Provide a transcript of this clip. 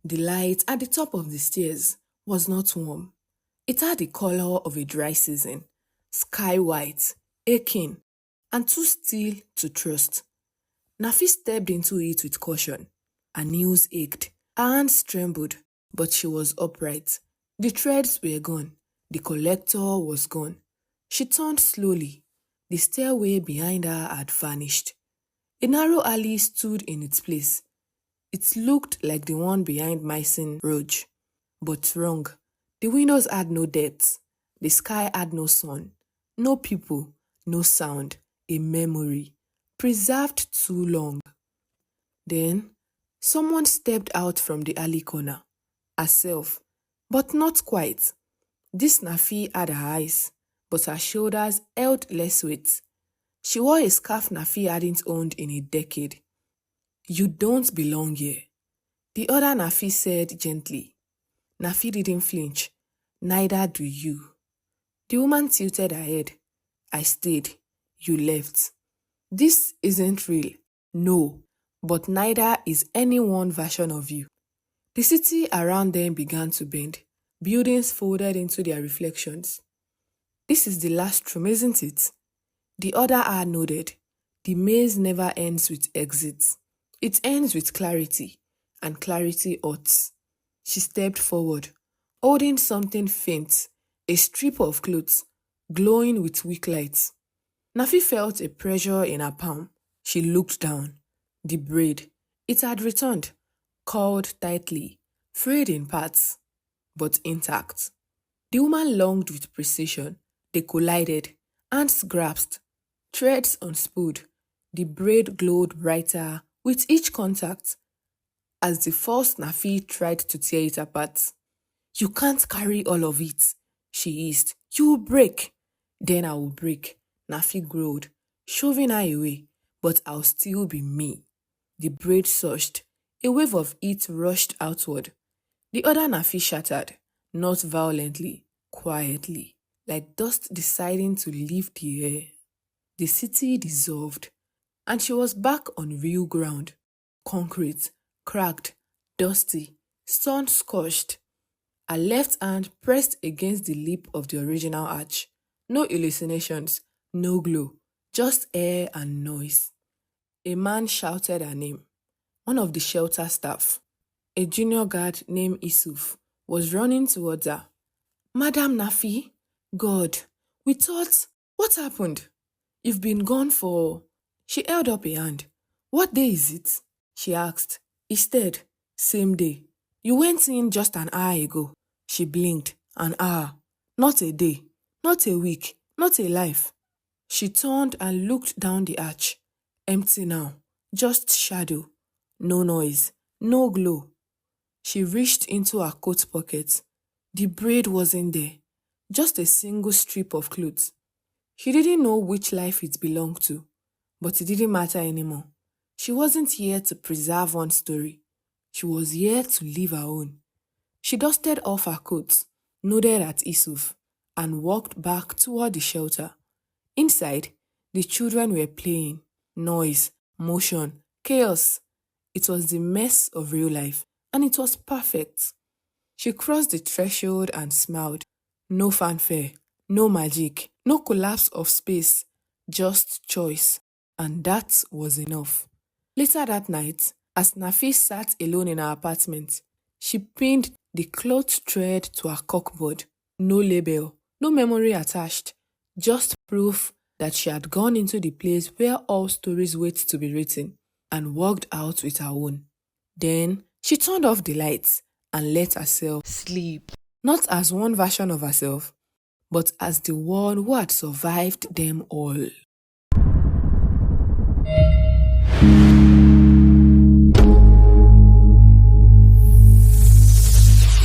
The light at the top of the stairs was not warm. It had the color of a dry season, sky white, aching, and too still to trust. Nafi stepped into it with caution. Her knees ached, her hands trembled, but she was upright. The threads were gone. The collector was gone. She turned slowly. The stairway behind her had vanished. A narrow alley stood in its place. It looked like the one behind Myson Road, but wrong. The windows had no depth. The sky had no sun. No people, no sound. A memory, preserved too long. Then, someone stepped out from the alley corner. Herself, but not quite. This Nafi had her eyes, but her shoulders held less weight. She wore a scarf Nafi hadn't owned in a decade. "You don't belong here," the other Nafi said gently. Nafi didn't flinch. "Neither do you." The woman tilted her head. "I stayed. You left. This isn't real. No, but neither is any one version of you." The city around them began to bend. Buildings folded into their reflections. "This is the last room, isn't it?" The other eye nodded. The maze never ends with exits. It ends with clarity, and clarity hurts. She stepped forward, holding something faint, a strip of cloth, glowing with weak light. Nafi felt a pressure in her palm. She looked down. The braid. It had returned, curled tightly, frayed in parts, but intact. The woman longed with precision. They collided. Hands grasped. Threads unspooled. The braid glowed brighter with each contact. As the first Nafi tried to tear it apart. "You can't carry all of it," she hissed. "You will break." "Then I will break," Nafi growled, shoving her away. "But I'll still be me." The braid surged. A wave of heat rushed outward. The other Nafi shattered, not violently, quietly, like dust deciding to leave the air. The city dissolved, and she was back on real ground. Concrete, cracked, dusty, sun-scorched. Her left hand pressed against the lip of the original arch. No hallucinations, no glow, just air and noise. A man shouted her name. One of the shelter staff, a junior guard named Isuf, was running towards her. "Madam Nafi? God, we thought, what happened? You've been gone for..." She held up a hand. "What day is it?" she asked. He stared. "Same day. You went in just an hour ago." She blinked. "An hour. Not a day. Not a week. Not a life." She turned and looked down the arch. Empty now. Just shadow. No noise. No glow. She reached into her coat pocket. The braid wasn't there. Just a single strip of cloth. She didn't know which life it belonged to, but it didn't matter anymore. She wasn't here to preserve one story. She was here to live her own. She dusted off her coat, nodded at Isuf, and walked back toward the shelter. Inside, the children were playing. Noise, motion, chaos. It was the mess of real life, and it was perfect. She crossed the threshold and smiled. No fanfare, no magic, no collapse of space, just choice. And that was enough. Later that night, as Nafi sat alone in her apartment, she pinned the cloth thread to her corkboard. No label, no memory attached, just proof that she had gone into the place where all stories wait to be written and walked out with her own. Then she turned off the lights and let herself sleep, not as one version of herself, but as the one who had survived them all.